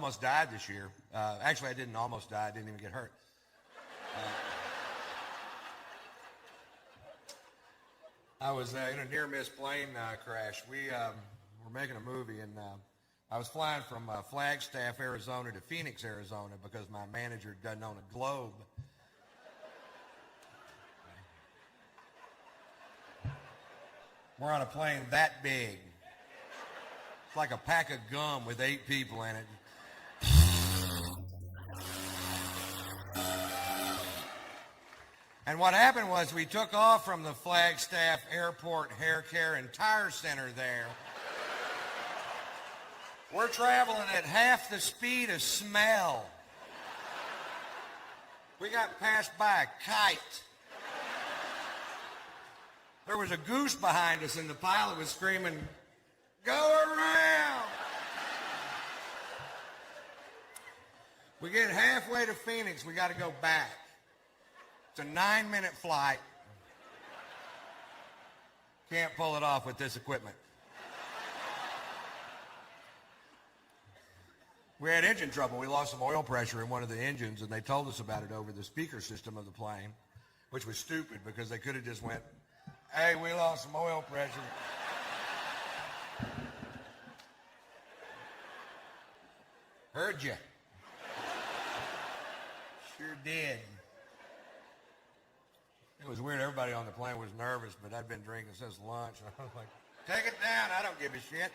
almost died this year. Actually, I didn't almost die. I didn't even get hurt. I was in a near-miss plane crash. We were making a movie, and I was flying from Flagstaff, Arizona to Phoenix, Arizona, because my manager doesn't own a Globe. We're on a plane that big. It's like a pack of gum with 8 people in it. And what happened was we took off from the Flagstaff Airport Hair Care and Tire Center there. We're traveling at half the speed of smell. We got passed by a kite. There was a goose behind us, and the pilot was screaming, "Go around!" We get halfway to Phoenix, we got to go back. It's a 9-minute flight. Can't pull it off with this equipment. We had engine trouble. We lost some oil pressure in one of the engines, and they told us about it over the speaker system of the plane, which was stupid because they could have just went, "Hey, we lost some oil pressure." Heard you. Sure did. It was weird. Everybody on the plane was nervous, but I'd been drinking since lunch. And I was like, "Take it down. I don't give a shit."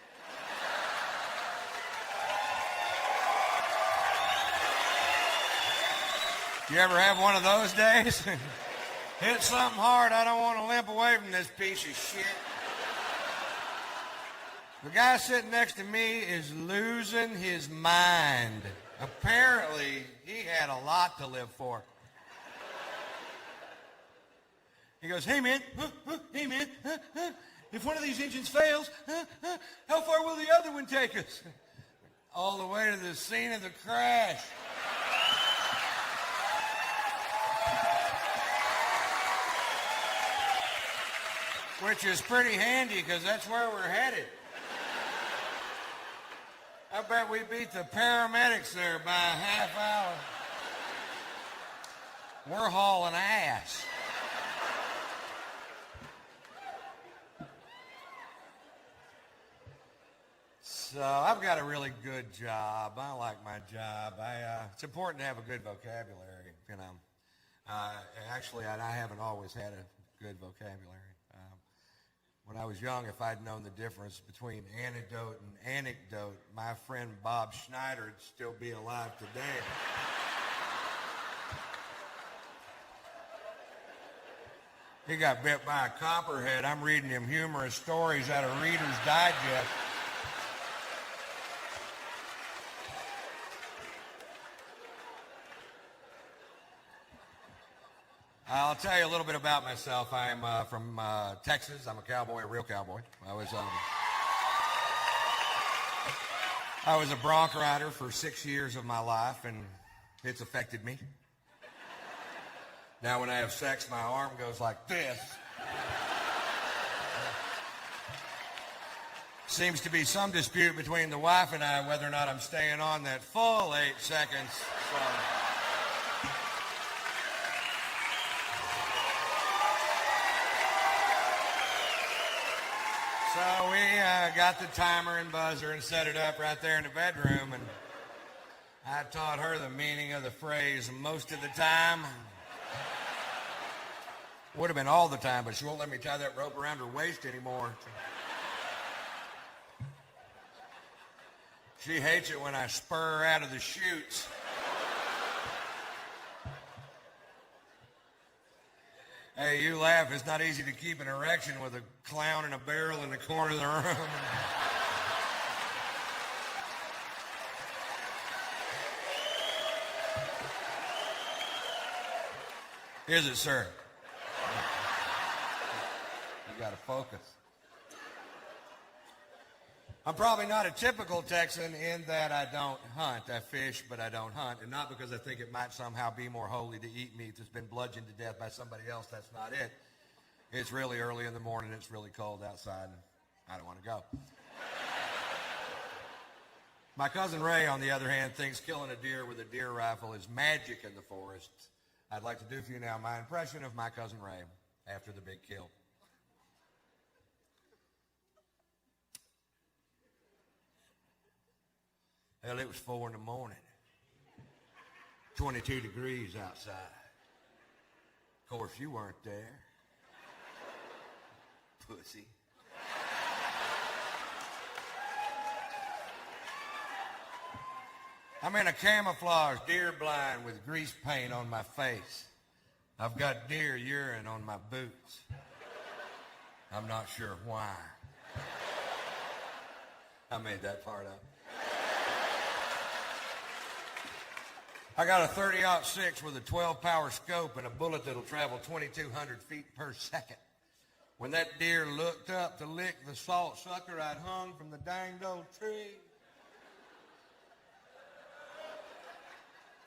You ever have one of those days? Hit something hard. I don't want to limp away from this piece of shit. The guy sitting next to me is losing his mind. Apparently, he had a lot to live for. He goes, "Hey, man, hey, man, if one of these engines fails, how far will the other one take us?" "All the way to the scene of the crash." Which is pretty handy because that's where we're headed. I bet we beat the paramedics there by a half hour. We're hauling ass. So I've got a really good job. I like my job. It's important to have a good vocabulary, you know. Actually, I haven't always had a good vocabulary. When I was young, if I'd known the difference between antidote and anecdote, my friend Bob Schneider would still be alive today. He got bit by a copperhead. I'm reading him humorous stories out of Reader's Digest. I'll tell you a little bit about myself. I'm from Texas. I'm a cowboy, a real cowboy. I was a bronc rider for 6 years of my life, and it's affected me. Now when I have sex, my arm goes like this. Seems to be some dispute between the wife and I whether or not I'm staying on that full 8 seconds. So we got the timer and buzzer and set it up right there in the bedroom, and I taught her the meaning of the phrase most of the time. Would have been all the time, but she won't let me tie that rope around her waist anymore. She hates it when I spur her out of the chutes. Hey, you laugh. It's not easy to keep an erection with a clown and a barrel in the corner of the room. Is it, sir? You got to focus. I'm probably not a typical Texan in that I don't hunt. I fish, but I don't hunt. And not because I think it might somehow be more holy to eat meat that's been bludgeoned to death by somebody else. That's not it. It's really early in the morning. It's really cold outside, and I don't want to go. My cousin Ray, on the other hand, thinks killing a deer with a deer rifle is magic in the forest. I'd like to do for you now my impression of my cousin Ray after the big kill. Hell, it was 4 in the morning. 22 degrees outside. Of course, you weren't there. Pussy. I'm in a camouflage deer blind with grease paint on my face. I've got deer urine on my boots. I'm not sure why. I made that part up. I got a 30-06 with a 12-power scope and a bullet that'll travel 2,200 feet per second. When that deer looked up to lick the salt sucker I'd hung from the danged old tree,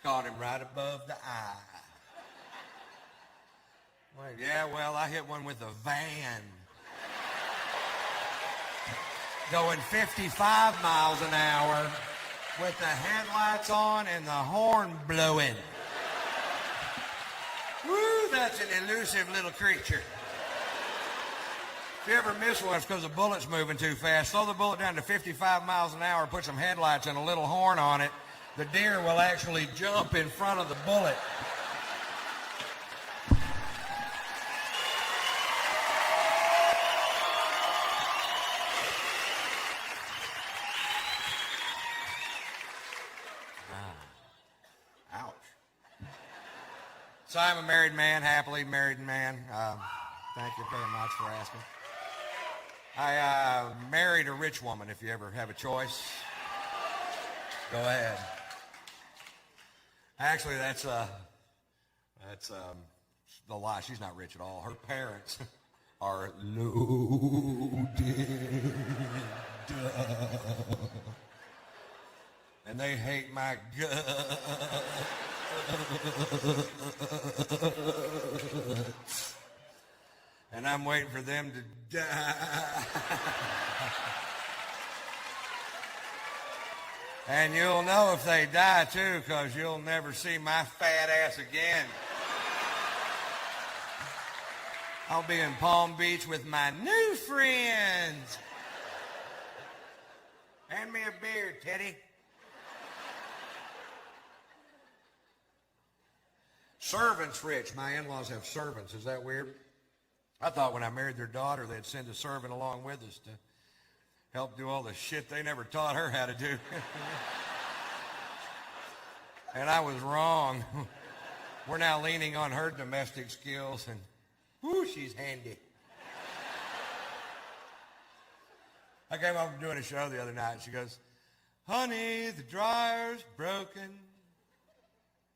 caught him right above the eye. Well, yeah, well, I hit one with a van. Going 55 miles an hour with the headlights on and the horn blowing. Woo, that's an elusive little creature. If you ever miss one, it's because the bullet's moving too fast. Slow the bullet down to 55 miles an hour, put some headlights and a little horn on it. The deer will actually jump in front of the bullet. Ouch. So I'm a married man, happily married man. Thank you very much for asking. I married a rich woman, if you ever have a choice. Go ahead. Actually, that's the lie. She's not rich at all. Her parents are loaded. And they hate my guts. And I'm waiting for them to die. And you'll know if they die, too, because you'll never see my fat ass again. I'll be in Palm Beach with my new friends. Hand me a beer, Teddy. Servants rich. My in-laws have servants. Is that weird? I thought when I married their daughter, they'd send a servant along with us to help do all the shit they never taught her how to do. And I was wrong. We're now leaning on her domestic skills, and whoo, she's handy. I came home from doing a show the other night, and she goes, "Honey, the dryer's broken."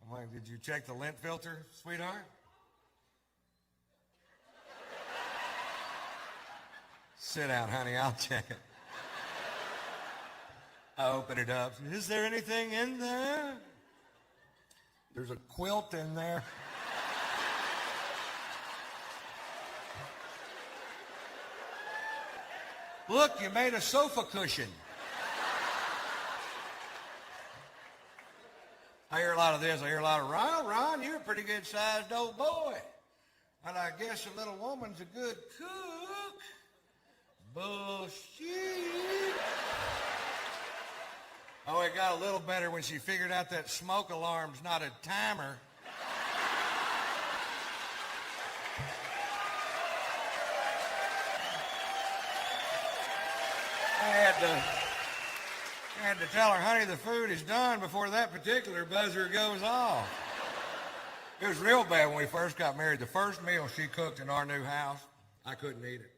I'm like, "Did you check the lint filter, sweetheart?" "Sit down, honey, I'll check it." I open it up. "Is there anything in there?" "There's a quilt in there." "Look, you made a sofa cushion." I hear a lot of this. I hear a lot of, Ron, you're a pretty good-sized old boy. And I guess a little woman's a good cook. Bullshit. Oh, it got a little better when she figured out that smoke alarm's not a timer. I had to tell her, "Honey, the food is done," before that particular buzzer goes off. It was real bad when we first got married. The first meal she cooked in our new house, I couldn't eat it.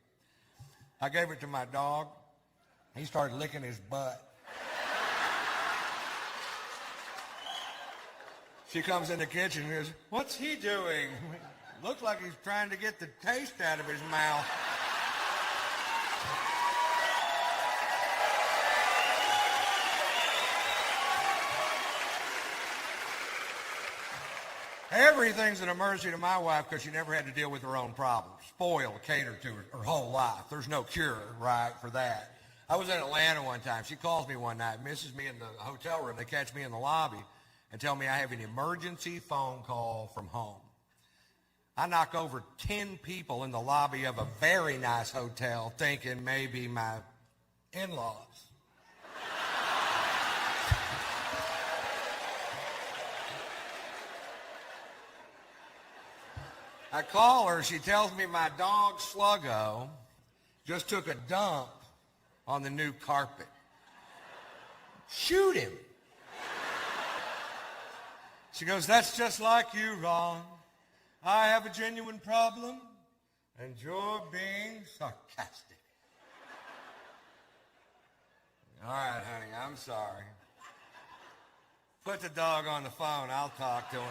I gave it to my dog. He started licking his butt. She comes in the kitchen and goes, "What's he doing?" "Looks like he's trying to get the taste out of his mouth." Everything's an emergency to my wife because she never had to deal with her own problems. Spoiled, catered to her whole life. There's no cure, right, for that. I was in Atlanta one time. She calls me one night, misses me in the hotel room. They catch me in the lobby and tell me I have an emergency phone call from home. I knock over 10 people in the lobby of a very nice hotel thinking maybe my in-laws. I call her. She tells me my dog Sluggo just took a dump on the new carpet. Shoot him. She goes, that's just like you, Ron. I have a genuine problem, and you're being sarcastic. All right, honey, I'm sorry. Put the dog on the phone. I'll talk to him.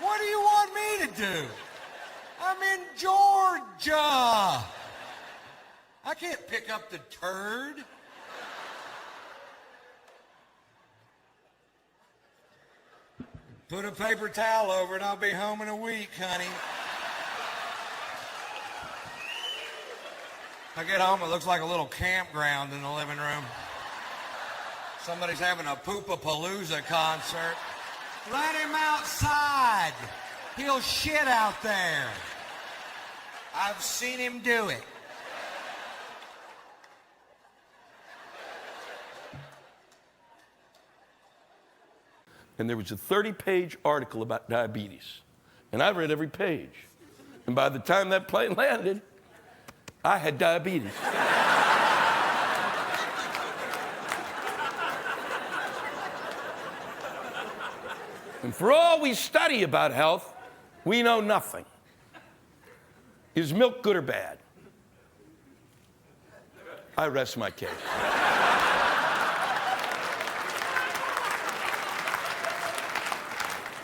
What do you want me to do? I'm in Georgia. I can't pick up the turd. Put a paper towel over it. I'll be home in a week, honey. I get home, it looks like a little campground in the living room. Somebody's having a Poopapalooza concert. Let him outside. He'll shit out there. I've seen him do it. And there was a 30-page article about diabetes. And I read every page. And by the time that plane landed, I had diabetes. And for all we study about health, we know nothing. Is milk good or bad? I rest my case.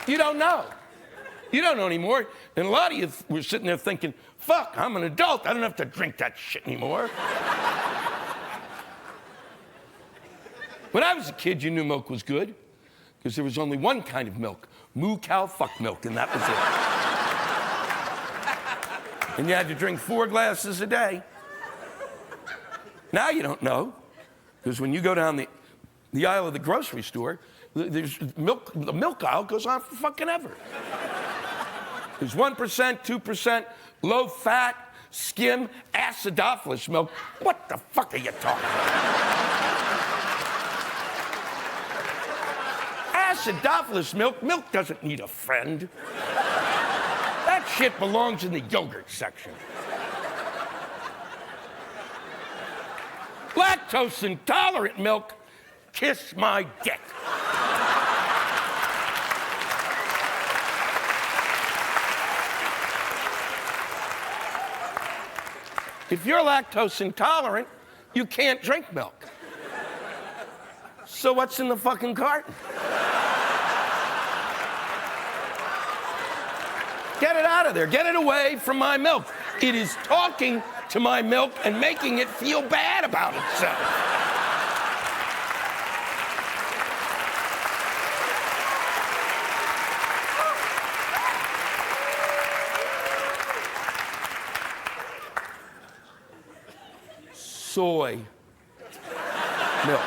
You don't know. You don't know anymore. And a lot of you were sitting there thinking, fuck, I'm an adult. I don't have to drink that shit anymore. When I was a kid, you knew milk was good because there was only one kind of milk, moo cow fuck milk, and that was it. And you had to drink 4 glasses a day. Now you don't know, because when you go down the aisle of the grocery store, there's milk, the milk aisle goes on for fucking ever. There's 1%, 2%, low fat, skim, acidophilus milk. What the fuck are you talking about? Acidophilus milk? Milk doesn't need a friend. That shit belongs in the yogurt section. Lactose intolerant milk, kiss my dick. If you're lactose intolerant, you can't drink milk. So what's in the fucking carton? Get it out of there. Get it away from my milk. It is talking to my milk and making it feel bad about itself. Soy milk.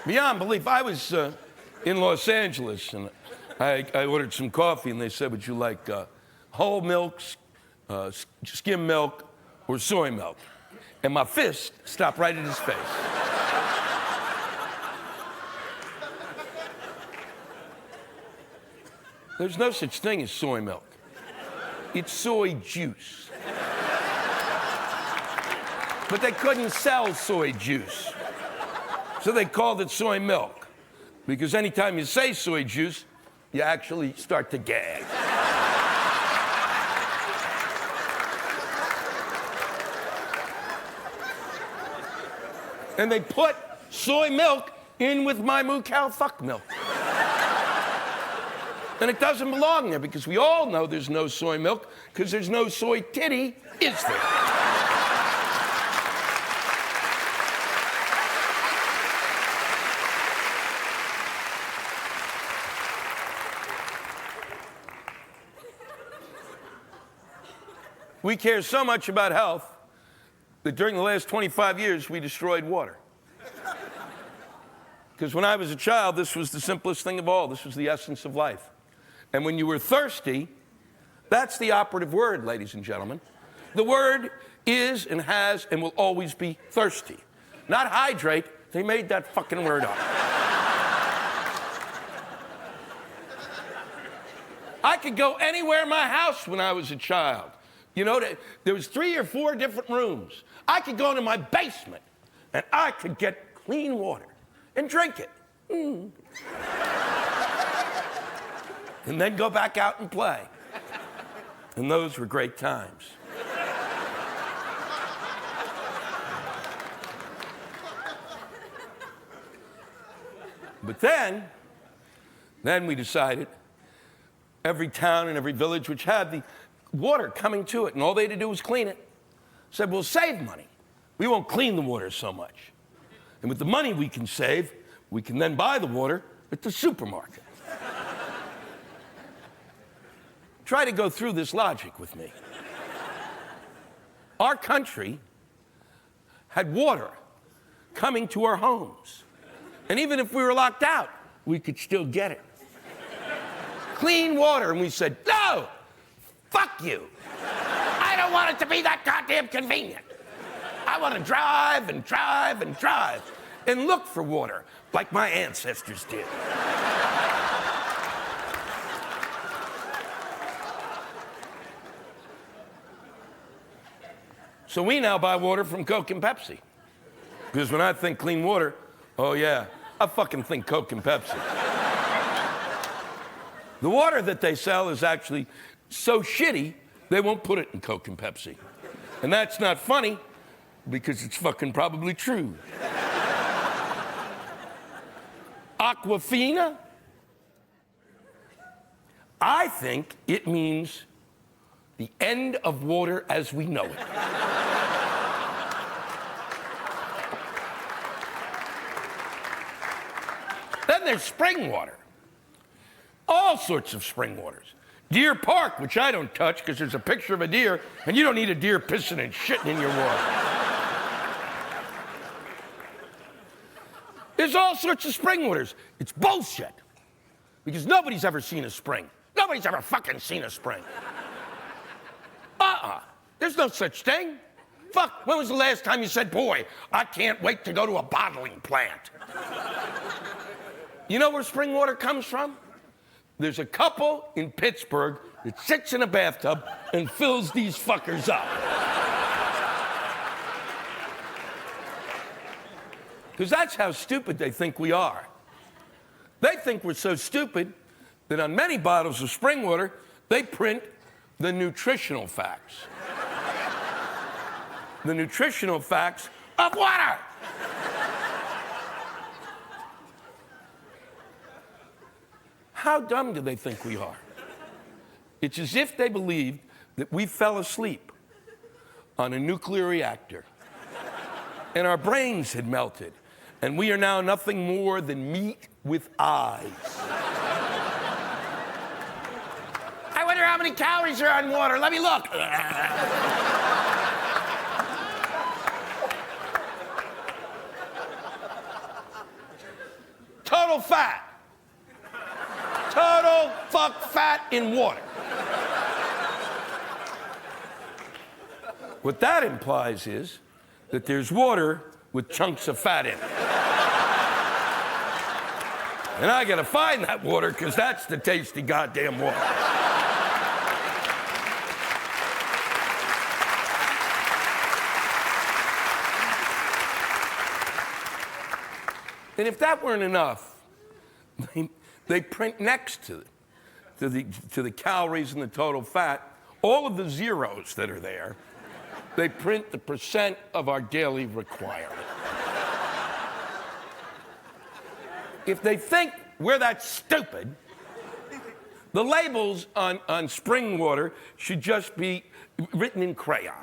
Beyond belief, I was in Los Angeles and I ordered some coffee and they said, would you like whole milk, skim milk, or soy milk? And my fist stopped right in his face. There's no such thing as soy milk. It's soy juice. But they couldn't sell soy juice. So they called it soy milk. Because anytime you say soy juice, you actually start to gag. And they put soy milk in with my moo cow fuck milk. And it doesn't belong there because we all know there's no soy milk because there's no soy titty, is there? We care so much about health that during the last 25 years, we destroyed water. Because when I was a child, this was the simplest thing of all. This was the essence of life. And when you were thirsty, that's the operative word, ladies and gentlemen. The word is and has and will always be thirsty. Not hydrate. They made that fucking word up. I could go anywhere in my house when I was a child. You know, there was 3 or 4 different rooms. I could go into my basement and I could get clean water and drink it. And then go back out and play. And those were great times. But then we decided every town and every village which had the water coming to it, and all they had to do was clean it, said, we'll save money. We won't clean the water so much. And with the money we can save, we can then buy the water at the supermarket. Try to go through this logic with me. Our country had water coming to our homes. And even if we were locked out, we could still get it. Clean water. And we said, no, fuck you. I don't want it to be that goddamn convenient. I want to drive and drive and drive and look for water like my ancestors did. So we now buy water from Coke and Pepsi. Because when I think clean water, oh yeah, I fucking think Coke and Pepsi. The water that they sell is actually so shitty, they won't put it in Coke and Pepsi. And that's not funny, because it's fucking probably true. Aquafina? I think it means the end of water as we know it. Then there's spring water. All sorts of spring waters. Deer Park, which I don't touch because there's a picture of a deer, and you don't need a deer pissing and shitting in your water. There's all sorts of spring waters. It's bullshit. Because nobody's ever seen a spring. Nobody's ever fucking seen a spring. There's no such thing. Fuck, when was the last time you said, boy, I can't wait to go to a bottling plant? You know where spring water comes from? There's a couple in Pittsburgh that sits in a bathtub and fills these fuckers up. Because that's how stupid they think we are. They think we're so stupid that on many bottles of spring water, they print the nutritional facts. The nutritional facts of water. How dumb do they think we are? It's as if they believed that we fell asleep on a nuclear reactor and our brains had melted and we are now nothing more than meat with eyes. I wonder how many calories are on water. Let me look. Total fat. Total fuck fat in water. What that implies is that there's water with chunks of fat in it. And I gotta find that water because that's the tasty goddamn water. And if that weren't enough, they print next to the calories and the total fat, all of the zeros that are there, they print the percent of our daily requirement. If they think we're that stupid, the labels on spring water should just be written in crayon,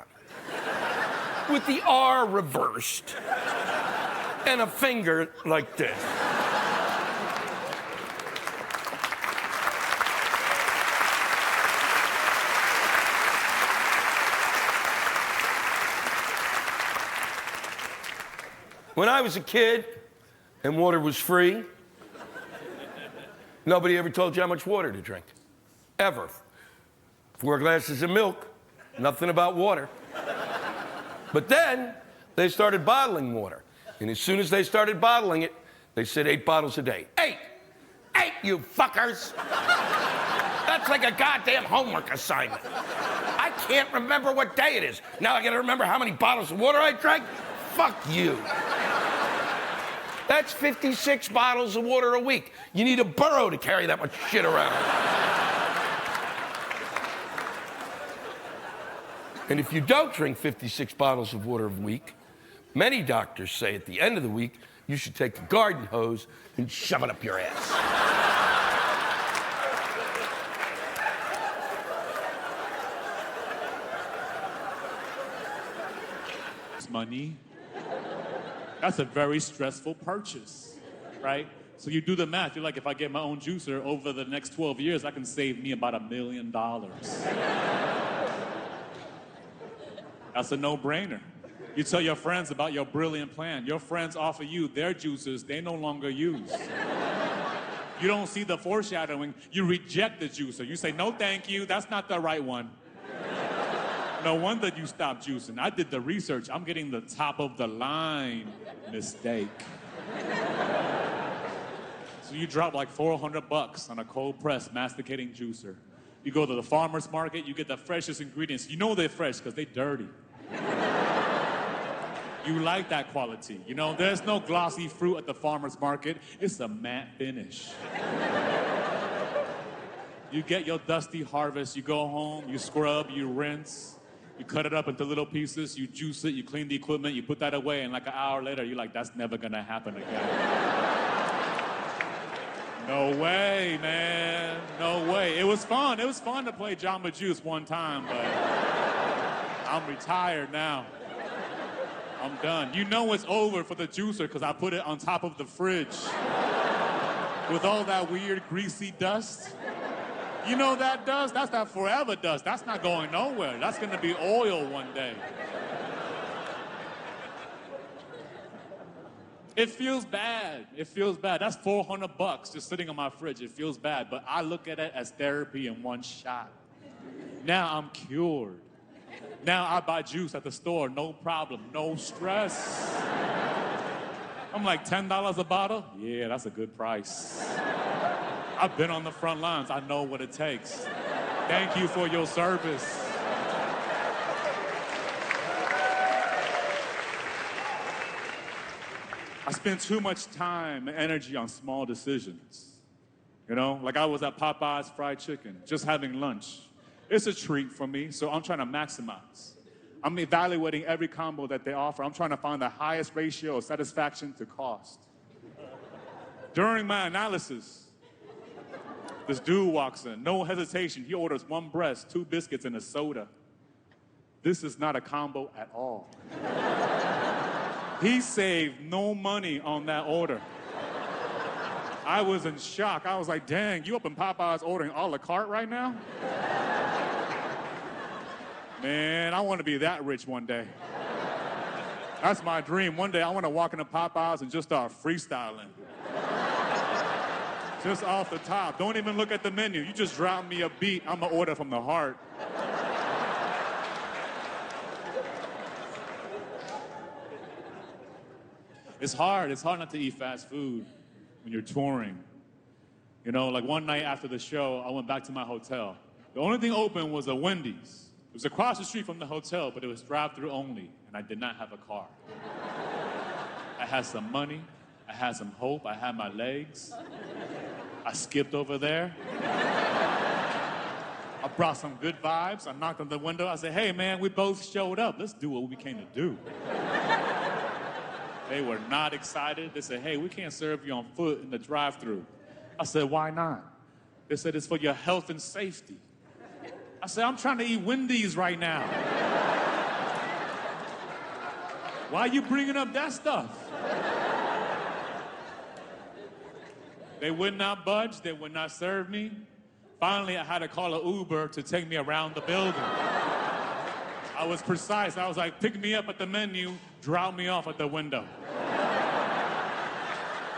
with the R reversed, and a finger like this. When I was a kid and water was free, nobody ever told you how much water to drink. Ever. 4 glasses of milk, nothing about water. But then they started bottling water. And as soon as they started bottling it, they said 8 bottles a day. 8! 8, you fuckers! That's like a goddamn homework assignment. I can't remember what day it is. Now I gotta remember how many bottles of water I drank? Fuck you. That's 56 bottles of water a week. You need a burro to carry that much shit around. And if you don't drink 56 bottles of water a week, many doctors say at the end of the week, you should take a garden hose and shove it up your ass. Money. That's a very stressful purchase, right? So you do the math. You're like, if I get my own juicer over the next 12 years, I can save me about $1 million. That's a no-brainer. You tell your friends about your brilliant plan. Your friends offer you their juicers they no longer use. You don't see the foreshadowing. You reject the juicer. You say, no, thank you. That's not the right one. No wonder you stopped juicing. I did the research. I'm getting the top of the line mistake. So you drop like $400 on a cold press masticating juicer. You go to the farmer's market, you get the freshest ingredients. You know they're fresh because they're dirty. You like that quality. You know, there's no glossy fruit at the farmer's market. It's a matte finish. You get your dusty harvest, you go home, you scrub, you rinse. You cut it up into little pieces, you juice it, you clean the equipment, you put that away, and like an hour later, you're like, that's never gonna happen again. No way, man. No way. It was fun. It was fun to play Jamba Juice one time, but I'm retired now. I'm done. You know it's over for the juicer because I put it on top of the fridge with all that weird greasy dust. You know that dust? That's that forever dust. That's not going nowhere. That's gonna be oil one day. It feels bad. It feels bad. That's $400 just sitting on my fridge. It feels bad, but I look at it as therapy in one shot. Now I'm cured. Now I buy juice at the store, no problem, no stress. I'm like, $10 a bottle? Yeah, that's a good price. I've been on the front lines. I know what it takes. Thank you for your service. I spend too much time and energy on small decisions. You know, like I was at Popeye's Fried Chicken, just having lunch. It's a treat for me, so I'm trying to maximize. I'm evaluating every combo that they offer. I'm trying to find the highest ratio of satisfaction to cost. During my analysis, this dude walks in, no hesitation. He orders 1 breast, 2 biscuits, and a soda. This is not a combo at all. He saved no money on that order. I was in shock. I was like, dang, you up in Popeye's ordering a la carte right now? Man, I want to be that rich one day. That's my dream. One day I want to walk into Popeye's and just start freestyling. Just off the top. Don't even look at the menu. You just drop me a beat. I'm going to order from the heart. It's hard. It's hard not to eat fast food when you're touring. You know, like one night after the show, I went back to my hotel. The only thing open was a Wendy's. It was across the street from the hotel, but it was drive-thru only, and I did not have a car. I had some money. I had some hope. I had my legs. I skipped over there. I brought some good vibes. I knocked on the window. I said, hey, man, we both showed up. Let's do what we came to do. They were not excited. They said, hey, we can't serve you on foot in the drive-thru. I said, why not? They said, it's for your health and safety. I said, I'm trying to eat Wendy's right now. Why are you bringing up that stuff? They would not budge. They would not serve me. Finally, I had to call an Uber to take me around the building. I was precise. I was like, pick me up at the menu, drop me off at the window.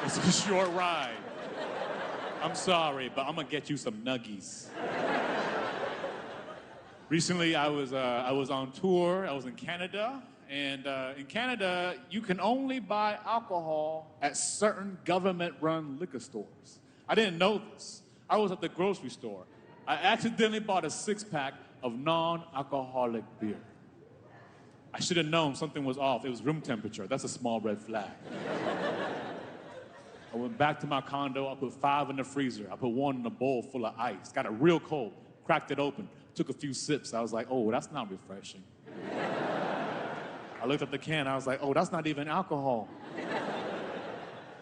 It's a short ride. I'm sorry, but I'm gonna get you some nuggies. Recently, I was on tour. I was in Canada, and in Canada, you can only buy alcohol at certain government-run liquor stores. I didn't know this. I was at the grocery store. I accidentally bought a six-pack of non-alcoholic beer. I should have known something was off. It was room temperature. That's a small red flag. I went back to my condo. I put 5 in the freezer. I put 1 in a bowl full of ice. Got it real cold. Cracked it open. Took a few sips. I was like, oh, that's not refreshing. I looked at the can. I was like, oh, that's not even alcohol.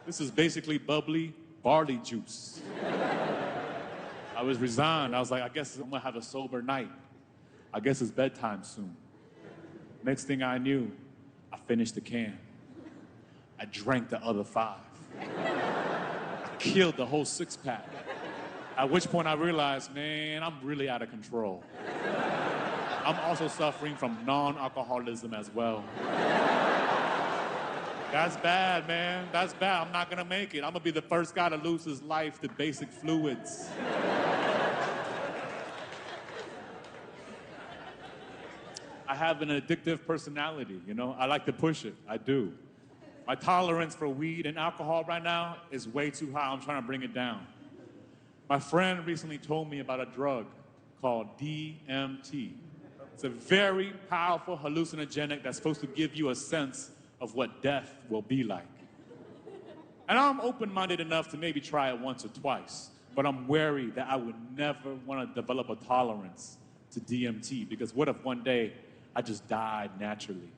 This is basically bubbly barley juice. I was resigned. I was like, I guess I'm gonna have a sober night. I guess it's bedtime soon. Next thing I knew, I finished the can. I drank the other 5. I killed the whole 6-pack. At which point I realized, man, I'm really out of control. I'm also suffering from non-alcoholism as well. That's bad, man. That's bad. I'm not gonna make it. I'm gonna be the first guy to lose his life to basic fluids. I have an addictive personality, you know? I like to push it. I do. My tolerance for weed and alcohol right now is way too high. I'm trying to bring it down. My friend recently told me about a drug called DMT. It's a very powerful hallucinogenic that's supposed to give you a sense of what death will be like. And I'm open-minded enough to maybe try it once or twice, but I'm wary that I would never want to develop a tolerance to DMT, because what if one day I just died naturally?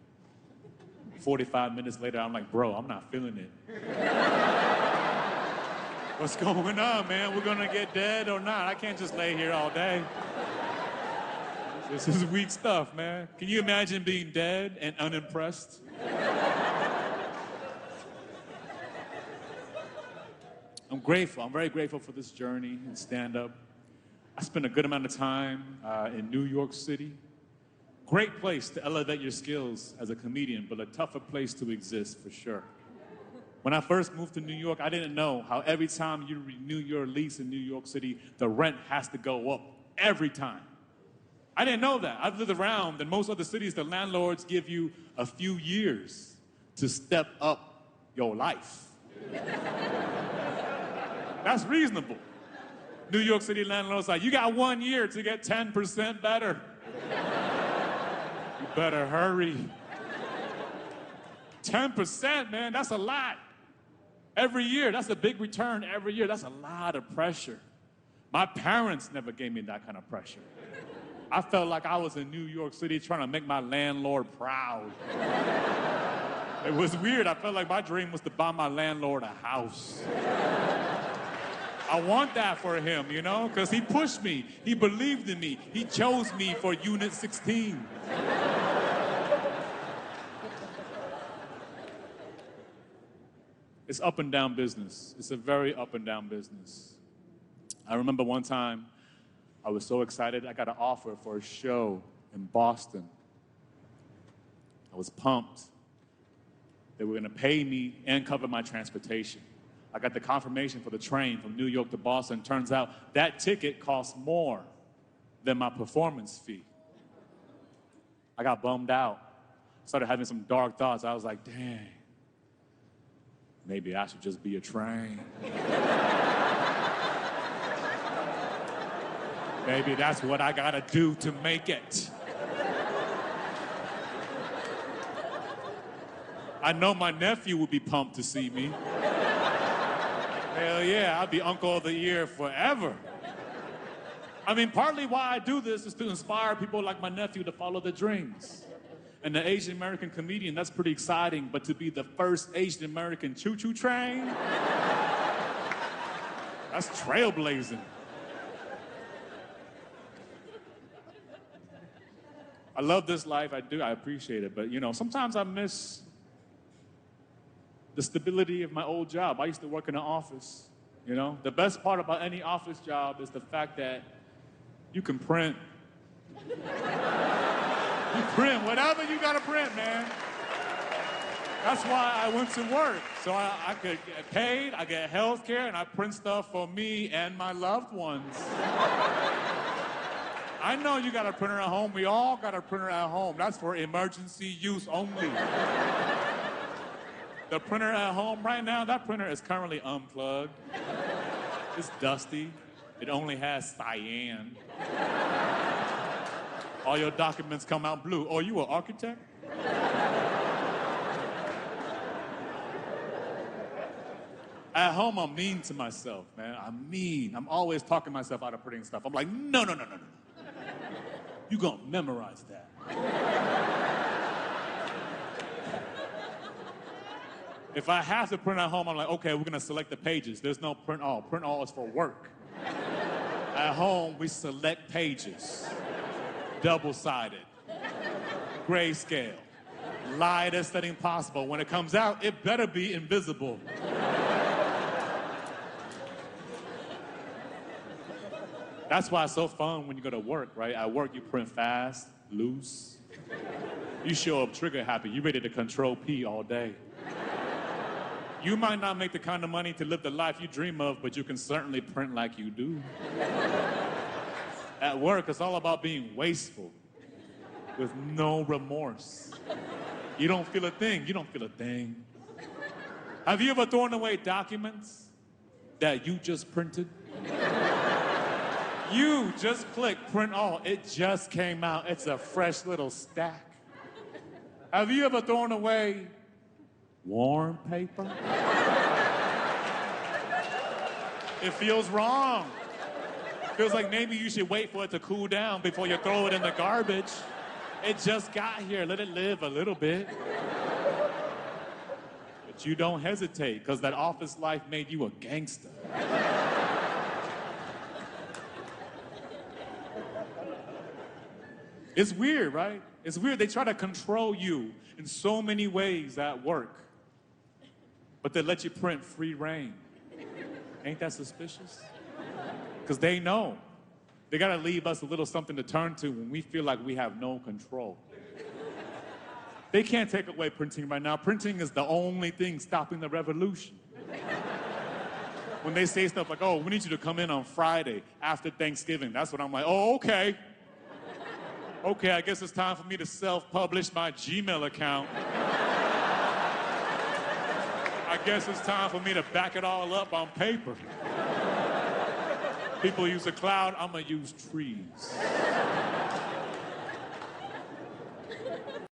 45 minutes later, I'm like, bro, I'm not feeling it. What's going on, man? We're gonna get dead or not? I can't just lay here all day. This is weak stuff, man. Can you imagine being dead and unimpressed? I'm grateful. I'm very grateful for this journey in stand-up. I spent a good amount of time in New York City. Great place to elevate your skills as a comedian, but a tougher place to exist, for sure. When I first moved to New York, I didn't know how every time you renew your lease in New York City, the rent has to go up every time. I didn't know that. I've lived around, and most other cities, the landlords give you a few years to step up your life. That's reasonable. New York City landlords are like, you got 1 year to get 10% better. You better hurry. 10%, man, that's a lot. Every year, that's a big return every year. That's a lot of pressure. My parents never gave me that kind of pressure. I felt like I was in New York City trying to make my landlord proud. It was weird. I felt like my dream was to buy my landlord a house. I want that for him, you know, because he pushed me. He believed in me. He chose me for Unit 16. It's up and down business. It's a very up and down business. I remember one time, I was so excited, I got an offer for a show in Boston. I was pumped. They were gonna pay me and cover my transportation. I got the confirmation for the train from New York to Boston. Turns out that ticket cost more than my performance fee. I got bummed out. Started having some dark thoughts. I was like, dang. Maybe I should just be a train. Maybe that's what I gotta do to make it. I know my nephew would be pumped to see me. Hell yeah, I'll be Uncle of the Year forever. I mean, partly why I do this is to inspire people like my nephew to follow their dreams. And the Asian American comedian, that's pretty exciting, but to be the first Asian American choo-choo train, that's trailblazing. I love this life, I do, I appreciate it, but you know, sometimes I miss the stability of my old job. I used to work in an office, you know? The best part about any office job is the fact that you can print. You print whatever you gotta print, man. That's why I went to work. So I could get paid, I get health care, and I print stuff for me and my loved ones. I know you got a printer at home. We all got a printer at home. That's for emergency use only. The printer at home right now, that printer is currently unplugged. It's dusty. It only has cyan. All your documents come out blue. Oh, you an architect? At home, I'm mean to myself, man. I'm mean. I'm always talking myself out of printing stuff. I'm like, no. You gonna memorize that. If I have to print at home, I'm like, okay, we're gonna select the pages. There's no print all. Print all is for work. At home, we select pages. Double-sided. Grayscale. Lightest setting possible. When it comes out, it better be invisible. That's why it's so fun when you go to work, right? At work, you print fast, loose. You show up trigger happy. You ready to control P all day. You might not make the kind of money to live the life you dream of, but you can certainly print like you do. At work, it's all about being wasteful with no remorse. You don't feel a thing. You don't feel a thing. Have you ever thrown away documents that you just printed? You just click print all. It just came out. It's a fresh little stack. Have you ever thrown away warm paper? It feels wrong. Feels like maybe you should wait for it to cool down before you throw it in the garbage. It just got here. Let it live a little bit. But you don't hesitate, because that office life made you a gangster. It's weird, right? It's weird. They try to control you in so many ways at work, but they let you print free reign. Ain't that suspicious? Because they know. They got to leave us a little something to turn to when we feel like we have no control. They can't take away printing right now. Printing is the only thing stopping the revolution. When they say stuff like, oh, we need you to come in on Friday after Thanksgiving, that's when I'm like, oh, okay. Okay, I guess it's time for me to self-publish my Gmail account. I guess it's time for me to back it all up on paper. People use a cloud, I'm gonna use trees.